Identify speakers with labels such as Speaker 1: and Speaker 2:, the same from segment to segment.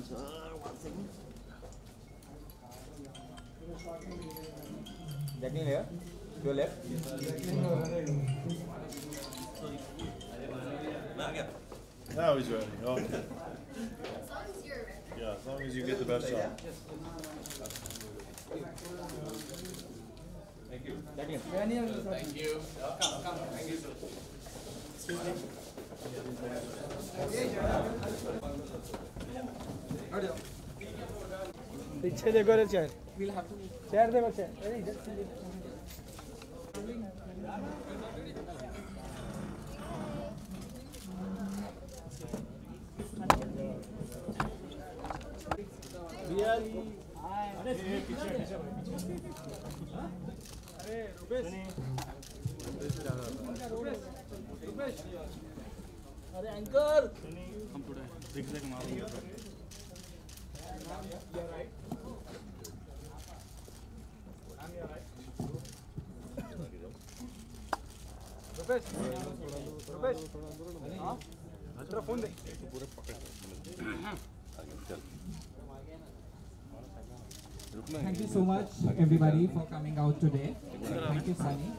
Speaker 1: One second. Jacqueline here. Your left.
Speaker 2: Now he's ready. Okay.
Speaker 3: As long as you're ready.
Speaker 2: Yeah, as long as you get the best shot.
Speaker 1: Thank you. Jacqueline.
Speaker 4: Thank you. Come. Thank you.
Speaker 5: पीछे देखो रे chair chair देखो chair अरे इधर से अरे रुपेश अरे anchor हम थोड़ा देख देख मार You're right. I'm your right. Rupesh. हाँ? तेरा फोन दे. पूरे पकड़.
Speaker 6: Thank you so much, everybody, for coming out today. Thank you, Sunny.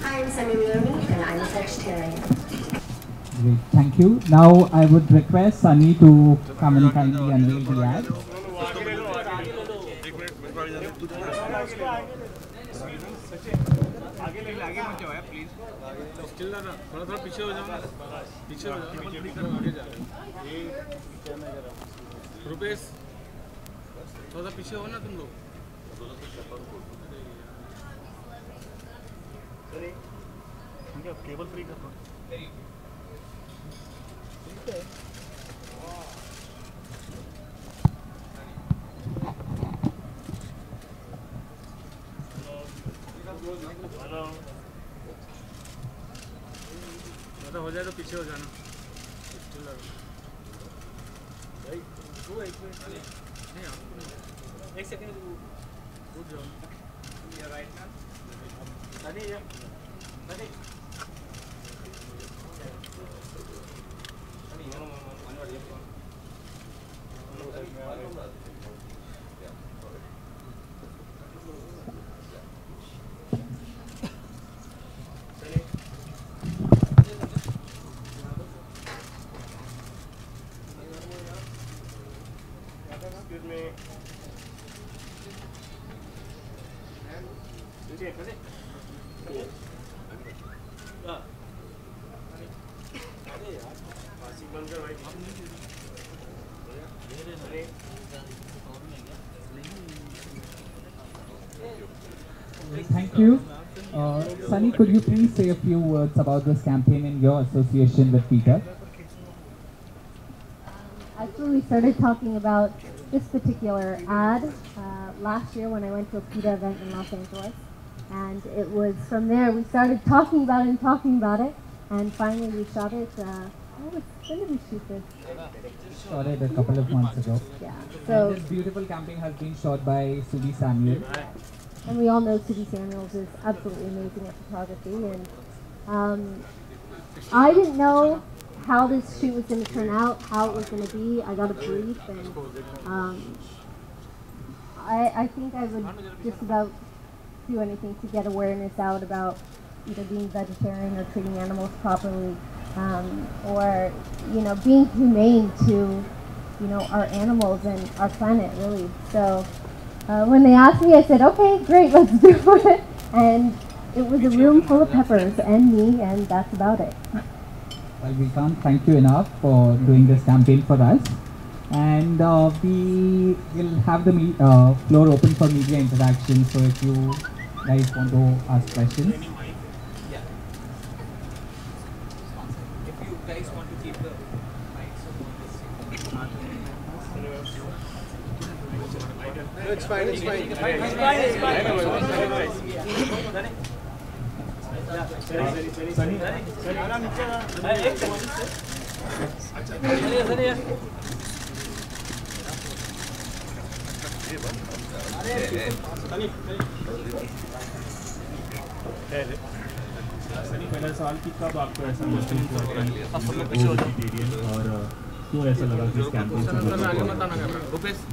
Speaker 7: Hi, I'm Leone, and I'm a Sagittarian.
Speaker 6: Great, thank you. Now I would request Sunny to come and kindly unveil the ad.
Speaker 5: आगे मत जाओ यार please still ना थोड़ा पीछे हो जाओ ना पीछे हो जाओ आगे जा ये रुपेश थोड़ा पीछे हो ना तुम लोग केबल फ्री कर दो हेलो हो जाए तो पीछे हो जाना भाई वो एक मिनट नहीं आप एक सेकंड रुक जाओ ये राइट ना नहीं ये नहीं
Speaker 6: Thank you. Sunny, could you please say a few words about this campaign and your association with Peta?
Speaker 3: Actually, we started talking about this particular ad last year when I went to a Peta event in Los Angeles. And it was from there we started talking about it, and finally we shot it. When did we shoot this?
Speaker 6: Shot it a couple of months ago.
Speaker 3: Yeah. So
Speaker 6: this beautiful campaign has been shot by Sudhi Samuel.
Speaker 3: And we all know Sudhi Samuels is absolutely amazing at photography. And I didn't know how this shoot was going to turn out, how it was going to be. I got a brief, and I think I would just about do anything to get awareness out about either being vegetarian or treating animals properly, or being humane to our animals and our planet, really. So when they asked me, I said, okay, great, let's do it. And it was a room full of peppers and me, and that's about it.
Speaker 6: Well, we can't thank you enough for doing this campaign for us. And we will have the floor open for media interaction, so if you guys want to ask questions.
Speaker 4: Yeah. If you guys want to keep the mics on
Speaker 5: It's fine. Sunny पहला सवाल कि कब आपको ऐसा महसूस हुआ कि vegetarian और क्यों ऐसा लगा कि इस कैंपेन से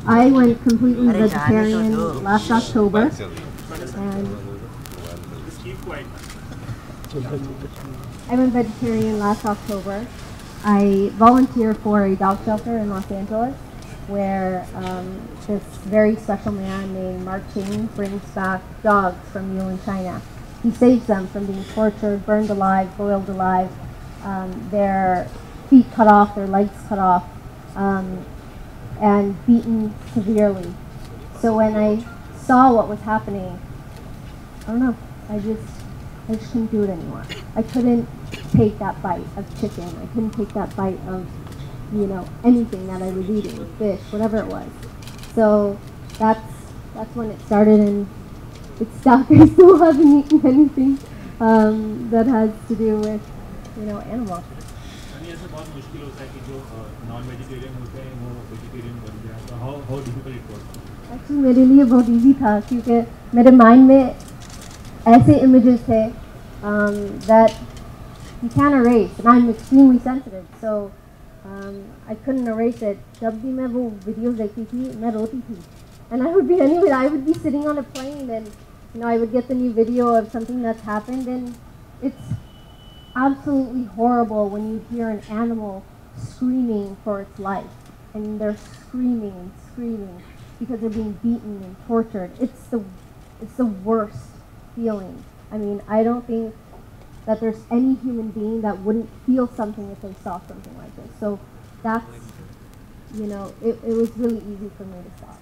Speaker 3: I went completely vegetarian last October, and I went vegetarian last October. I volunteer for a dog shelter in Los Angeles, where this very special man named Mark Ching brings back dogs from Leone, China. He saves them from being tortured, burned alive, boiled alive, their feet cut off, their legs cut off, and beaten severely. So when I saw what was happening, I don't know, I just couldn't do it anymore. I couldn't take that bite of chicken. I couldn't take that bite of, anything that I was eating, fish, whatever it was. So that's when it started, and it stuck. I still haven't eaten anything that has to do with, animals.
Speaker 5: ऐसा बहुत मुश्किल होता है कि जो non vegetarian होते हैं वो वेजिटेरियन बन जाए तो how difficult it was
Speaker 3: actually मेरे लिए बहुत इजी था क्योंकि मेरे माइंड में ऐसे इमेजेस थे that you can't erase, and I'm extremely sensitive, so I couldn't erase it. जब भी मैं वो वीडियोस देखती थी मैं रोती थी, and I would be sitting on a plane, and I would get the new video of something that's happened, and it's absolutely horrible when you hear an animal screaming for its life, and they're screaming and screaming because they're being beaten and tortured. It's the worst feeling. I mean, I don't think that there's any human being that wouldn't feel something if they saw something like this. So that's, it was really easy for me to stop.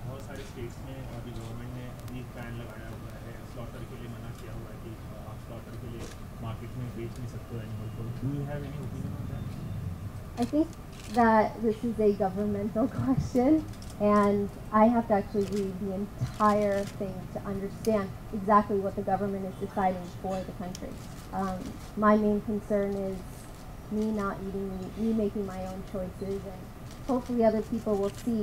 Speaker 5: बहुत सारे states में अभी government ने भी ban लगाया हुआ है, slaughter के लिए मना किया हुआ है कि आप स्लॉटर के लिए मार्केट में बेच नहीं सकते हो एनिमल को. Do you have any opinion on that?
Speaker 3: I think that this is a governmental question, and I have to actually read the entire thing to understand exactly what the government is deciding for the country. My main concern is me not eating meat, me making my own choices, and hopefully other people will see,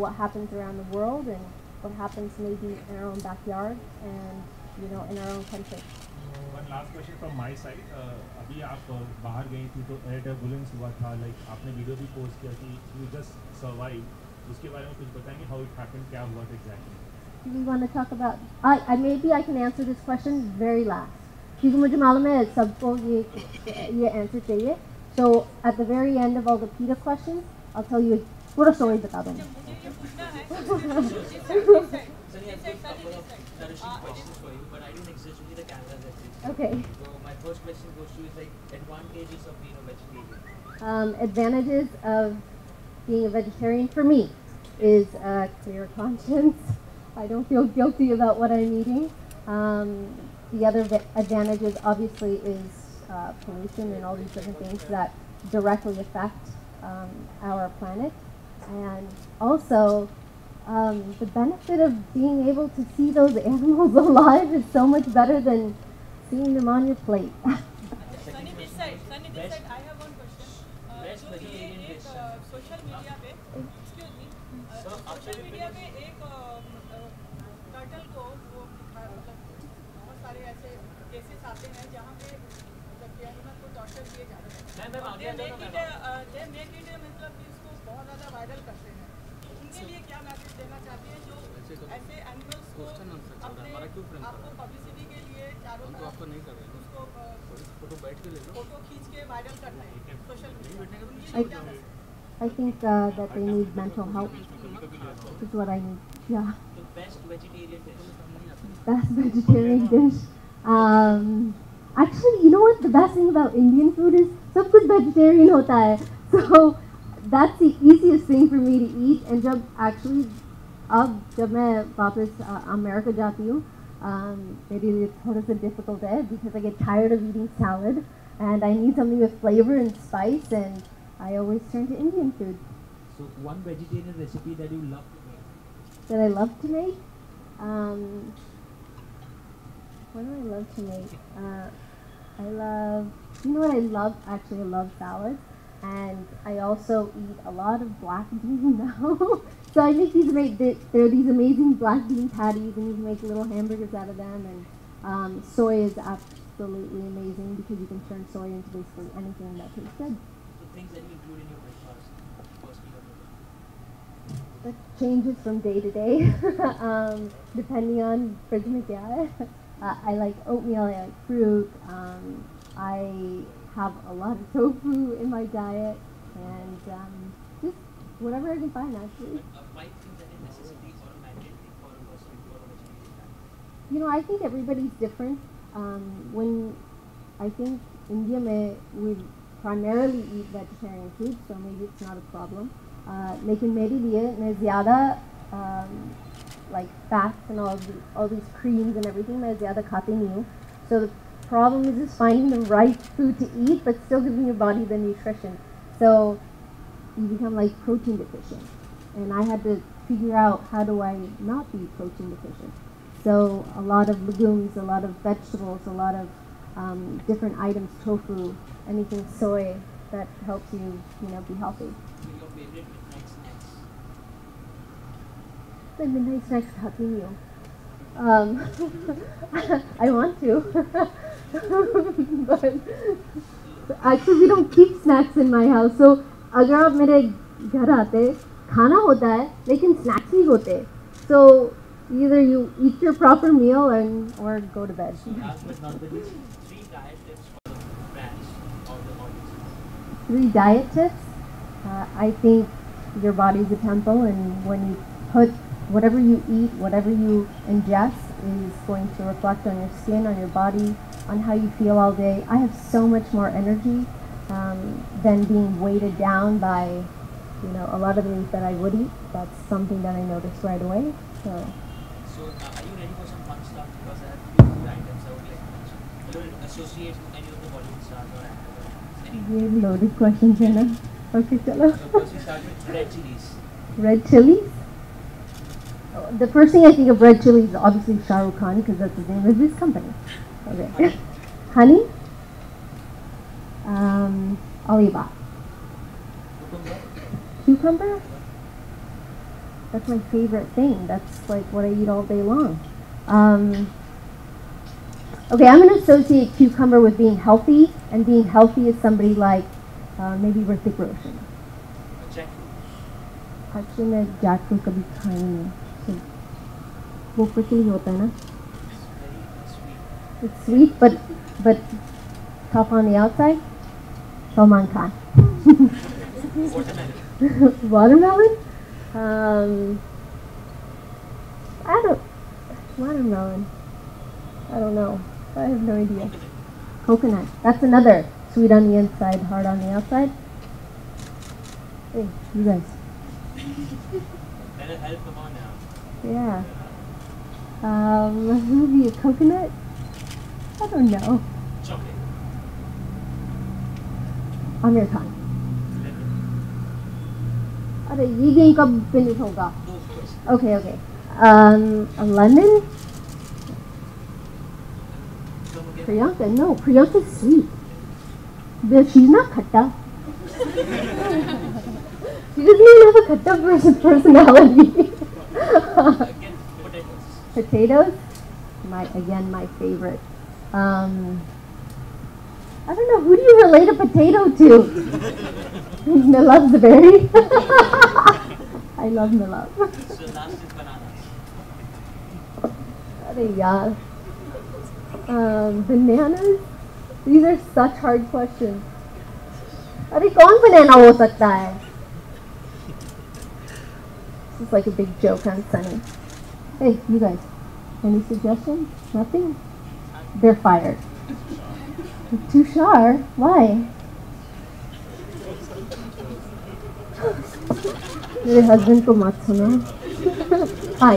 Speaker 3: what happens around the world and what happens maybe in our own backyard and, in our own country.
Speaker 5: One last question from my side. अभी आप बाहर गई थी तो air turbulence हुआ था, like आपने video भी पोस्ट किया कि you just survived. उसके बारे में कुछ बताएंगे, how it happened, क्या हुआ था exactly?
Speaker 3: Do we want to talk about? Maybe I can answer this question very last. क्योंकि मुझे मालूम है सबको ये answer चाहिए. So at the very end of all the PETA questions, I'll tell you पूरा story बता दूँगी. Okay.
Speaker 4: So my first question goes to is advantages of being a vegetarian.
Speaker 3: Advantages of being a vegetarian for me is a clear conscience. I don't feel guilty about what I'm eating. The other advantages obviously is pollution and all these different things that directly affect our planet. And also the benefit of being able to see those animals alive is so much better than seeing them on your plate.
Speaker 8: Sunny this side, I have one question.
Speaker 4: Best vegetarian dish.
Speaker 8: Social media पे, excuse me, social media पे एक turtle को वो बहुत सारे ऐसे cases आते हैं जहाँ पे एनिमल को टॉर्चर किए जाते हैं. They make it मतलब कि उसको बहुत ज़्यादा वायरल करते हैं. उनके लिए क्या मैसेज देना चाहते हैं जो ऐसे एनिमल्स को अपने आपको पब्लिसिटी के लिए चारों तरफ उसको फोटो खींच के वायरल करना है social media.
Speaker 3: I think that they need mental help. Is what I need. Yeah.
Speaker 4: The best vegetarian dish.
Speaker 3: Best vegetarian dish. Actually, you know what? The best thing about Indian food is सब कुछ vegetarian होता है. So that's the easiest thing for me to eat. And जब मैं वापस America जाती हूँ, मेरे लिए थोड़ा सा difficult है because I get tired of eating salad and I need something with flavor and spice, and I always turn to Indian food.
Speaker 5: So one vegetarian recipe that you love to make.
Speaker 3: That I love to make? What do I love to make? I love, you know what I love? Actually, I love salads. And I also eat a lot of black beans now. So I make these there are these amazing black bean patties, and you can make little hamburgers out of them. And soy is absolutely amazing because you can turn soy into basically anything that tastes good.
Speaker 4: So things that you include in your breakfast, first meal of the day.
Speaker 3: That changes from day to day, depending on fridge mein kya hai. I like oatmeal, I like fruit. I have a lot of tofu in my diet, and just whatever I can find, actually.
Speaker 4: Why things that are necessity or a mandate for a person for a vegetarian diet?
Speaker 3: You know, I think everybody's different. When I think India we primarily eat vegetarian food, so maybe it's not a problem. लेकिन मेरे लिए मैं ज़्यादा like fats and all these creams and everything मैं ज़्यादा खाती नहीं हूँ. So the problem is just finding the right food to eat, but still giving your body the nutrition. So you become like protein deficient, and I had to figure out how do I not be protein deficient. So a lot of legumes, a lot of vegetables, a lot of different items, tofu, anything soy that helps you, be healthy.
Speaker 4: So your favorite midnight snacks?
Speaker 3: The midnight snacks खाती नहीं हूँ. I want to, but actually we don't keep snacks in my house. So अगर आप मेरे घर आते, खाना होता है, लेकिन snacks नहीं होते. So either you eat your proper meal or go to bed.
Speaker 4: So last but not the least, 3 diet tips for the brands or the audience.
Speaker 3: 3 diet tips. I think your body's a temple, and when you put whatever you eat, whatever you ingest is going to reflect on your skin, on your body, on how you feel all day. I have so much more energy than being weighted down by, a lot of the meat that I would eat. That's something that I noticed right away. So
Speaker 4: are you ready for some fun stuff? Because I have few food items I would like to mention. You will associate with any of the Bollywood stars or actors.
Speaker 3: ये loaded questions है ना? Okay, चलो.
Speaker 4: So first we start with red chilies.
Speaker 3: Red chilies? The first thing I think of red chilies is obviously Shah Rukh Khan, because that's the name of his company. Okay. Honey? Oliva. Cucumber? That's my favorite thing. That's like what I eat all day long. Okay, I'm going to associate cucumber with being healthy, and being healthy is somebody like maybe Hrithik Roshan.
Speaker 4: Jackfruit.
Speaker 3: Actually, मैं jackfruit कभी खाई नहीं. वो prickly होता है ना? It's sweet, but tough on the outside. Salman Khan. Watermelon? Watermelon. I don't know. I have no idea. Coconut. That's another. Sweet on the inside, hard on the outside. Hey, you guys.
Speaker 4: That'll help, come on now.
Speaker 3: Yeah. Maybe a coconut? I don't know.
Speaker 4: Chocolate.
Speaker 3: Amir Khan. अरे ये game कब finish होगा?
Speaker 4: Go first.
Speaker 3: Okay. A lemon?
Speaker 4: Come again.
Speaker 3: Priyanka? No, Priyanka's sweet. But she's not khatta. She doesn't even have a khatta personality.
Speaker 4: Again, potatoes.
Speaker 3: Potatoes? My favorite. I don't know, who do you relate a potato to? Milav's the berry? I love Milav.
Speaker 4: So last is bananas.
Speaker 3: Arey yaar. Bananas? These are such hard questions. Arey kaun banana ho sakta hai? This is like a big joke on Sunny. Hey, you guys, any suggestions? Nothing? They're fired. Tushar? Why? Your husband ko mat suno.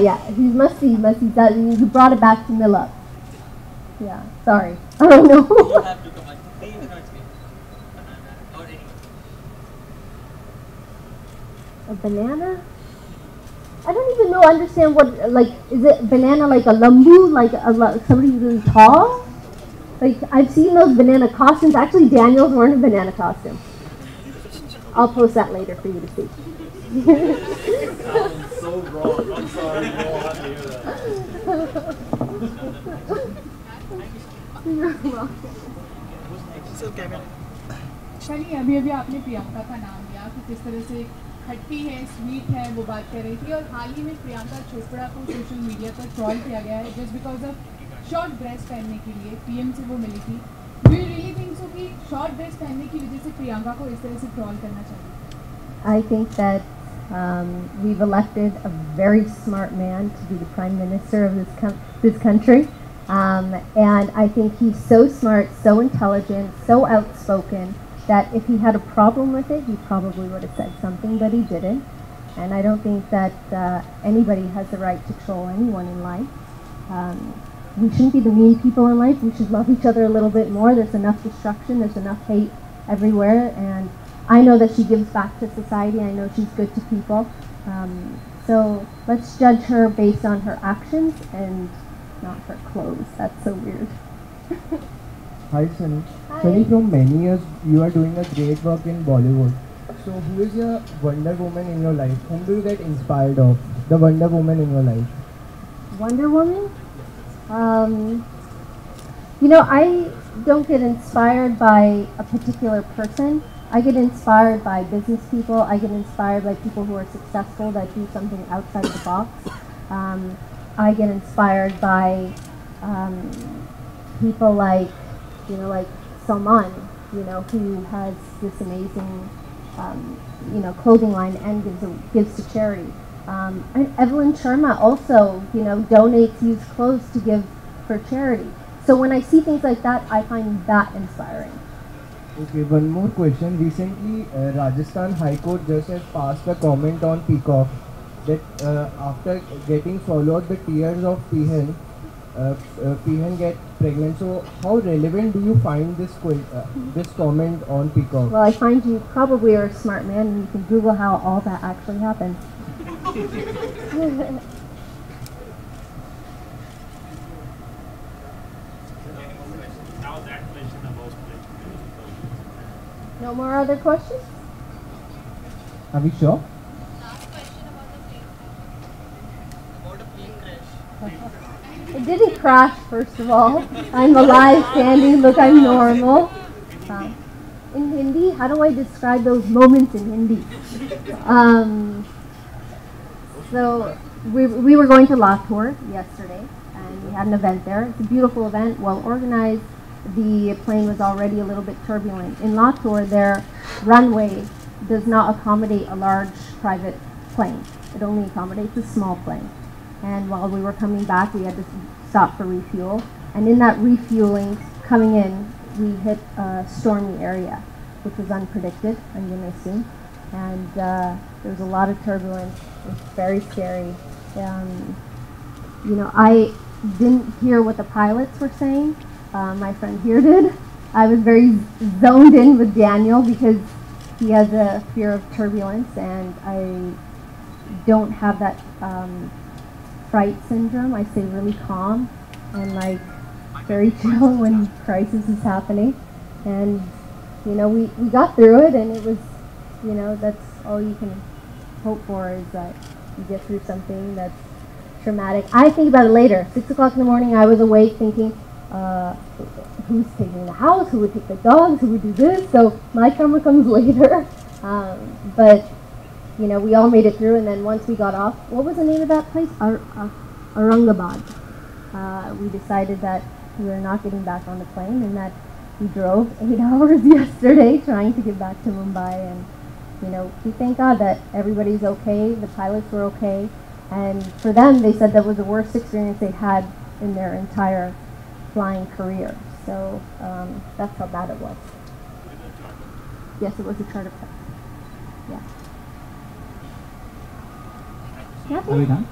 Speaker 3: Yeah, he's must be. You brought it back to Mila. Yeah, sorry. I don't know.
Speaker 4: You have to come on. 3 minutes. Banana or any.
Speaker 3: A banana? I don't even know, understand what, like, is it banana like a lambu, like somebody really tall? Like, I've seen those banana costumes. Actually, Daniel's wearing a banana costume. I'll post that later for you to see.
Speaker 2: Sounds so wrong. I'm sorry, you don't have to hear that.
Speaker 3: You're welcome.
Speaker 8: चलिए अभी अभी आपने प्रियंका का नाम लिया कि किस तरह से खट्टी है, स्वीट है, वो बात कर रही थी। और हाल ही में प्रियंका चोपड़ा को सोशल मीडिया पर ट्रॉल किया गया है just because of short dress पहनने के लिए। पीएम से वो मिली थी। Do you really think so कि शॉर्ट ड्रेस पहनने की वजह से प्रियंका को इस तरह से ट्रॉल करना चाहिए?
Speaker 3: I think that we've elected a very smart man to be the prime minister of this country. And I think he's so smart, so intelligent, so outspoken, that if he had a problem with it, he probably would have said something, but he didn't. And I don't think that anybody has the right to troll anyone in life. We shouldn't be the mean people in life. We should love each other a little bit more. There's enough destruction. There's enough hate everywhere. And I know that she gives back to society. I know she's good to people. So let's judge her based on her actions and not her clothes. That's so weird.
Speaker 9: Hi Sunny.
Speaker 3: Hi.
Speaker 9: Sunny, from many years you are doing a great work in Bollywood. So who is your Wonder Woman in your life? Whom do you get inspired of? The Wonder Woman in your life?
Speaker 3: Wonder Woman? You know, I don't get inspired by a particular person. I get inspired by business people. I get inspired by people who are successful that do something outside the box. I get inspired by people like, like Salman, who has this amazing, clothing line and gives to charity. And Evelyn Sharma also, donates used clothes to give for charity. So when I see things like that, I find that inspiring.
Speaker 9: Okay, one more question. Recently, Rajasthan High Court just has passed a comment on Peacock that after getting swallowed the tears of Pihan, Pihan get pregnant. So how relevant do you find this comment on Peacock?
Speaker 3: Well, I find you probably are a smart man and you can Google how all that actually happened.
Speaker 5: Now that question about
Speaker 3: No more other questions?
Speaker 9: Are we sure?
Speaker 3: It didn't crash, first of all. I'm alive, standing, look, I'm normal. In Hindi, how do I describe those moments in Hindi? So we were going to Latur yesterday, and we had an event there. It's a beautiful event, well organized. The plane was already a little bit turbulent. In Latur, their runway does not accommodate a large private plane. It only accommodates a small plane. And while we were coming back, we had to stop for refuel. And in that refueling, coming in, we hit a stormy area, which was unpredicted, I'm going to assume. And there was a lot of turbulence. It was very scary. I didn't hear what the pilots were saying. My friend here did. I was very zoned in with Daniel because he has a fear of turbulence, and I don't have that fright syndrome. I stay really calm and very chill when crisis is happening. And we got through it, and it was, that's all you can hope for, is that you get through something that's traumatic. I think about it later. 6 o'clock in the morning, I was awake thinking, who's taking the house, who would take the dogs, who would do this? So my karma comes later. But we all made it through, and then once we got off, what was the name of that place? Aurangabad. We decided that we were not getting back on the plane, and that we drove 8 hours yesterday trying to get back to Mumbai. And we thank God that everybody's okay, the pilots were okay, and for them, they said that was the worst experience they had in their entire flying career. So that's how bad it was. Yes, it was a charter flight. Yeah.
Speaker 6: Are we done?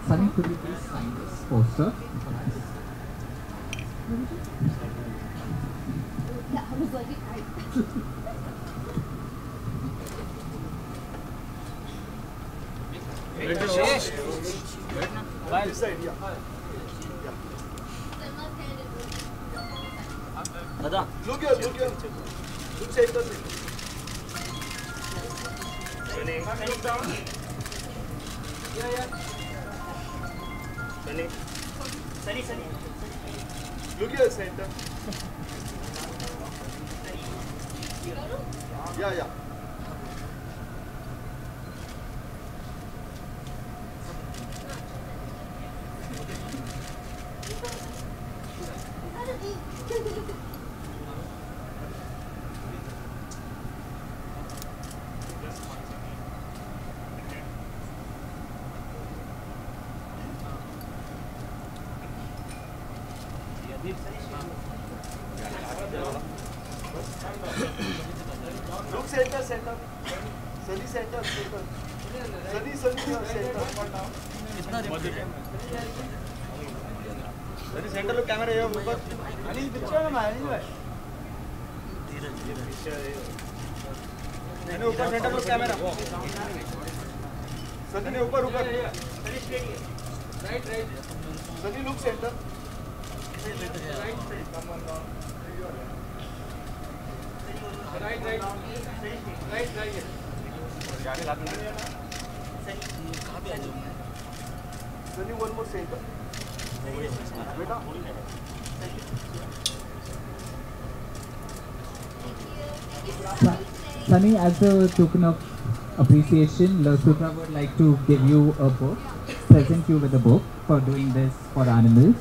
Speaker 6: Sunny, could you please sign this poster?
Speaker 3: Yeah, I was like,
Speaker 2: This side, yeah.
Speaker 1: Adda.
Speaker 2: Look here. Look center. Look down.
Speaker 4: Sunny.
Speaker 2: Look here, center. Yeah. Look center. Sunny center. Sunny center.
Speaker 1: Sunny center look camera here ऊपर. Anil picture में अनिल भाई. मैंने ऊपर center look camera. Sunny ऊपर.
Speaker 4: Sunny straight here. Right.
Speaker 2: Sunny look center.
Speaker 4: Right.
Speaker 2: Sunny one more center. Beta.
Speaker 6: Sunny, as a token of appreciation, La Sutra would like to give you a book, present you with a book for doing this for animals.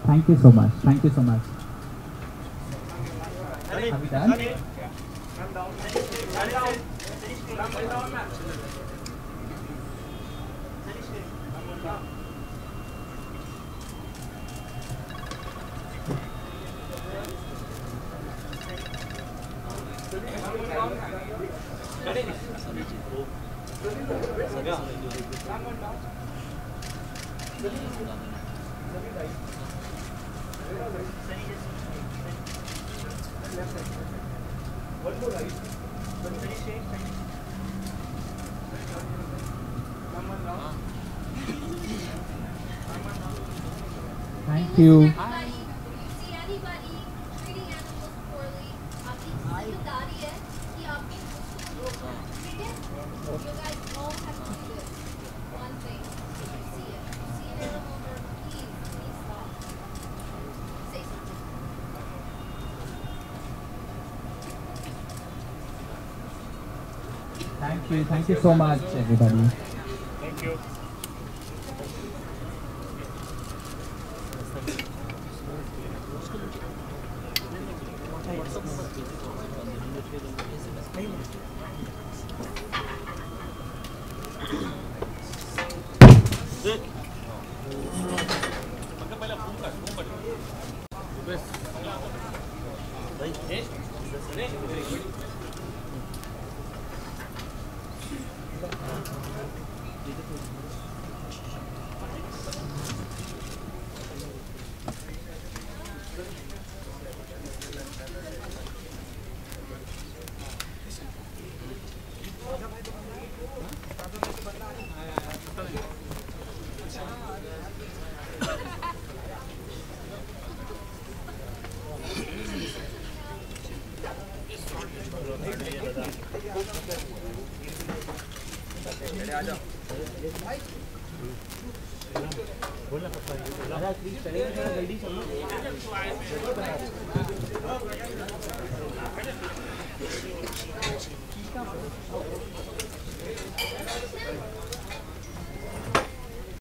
Speaker 6: Thank you so much. Have you done? Thank you.
Speaker 3: See anybody treating animals poorly, आपकी जिम्मेदारी है कि आपको उसको ठीक है? You guys all have to do this. One thing. If you see it, if you see an animal hurt, please stop. Say something.
Speaker 6: Thank you so much, everybody.
Speaker 5: Thank you.
Speaker 1: बोलना पड़ता है। जल्दी चलो।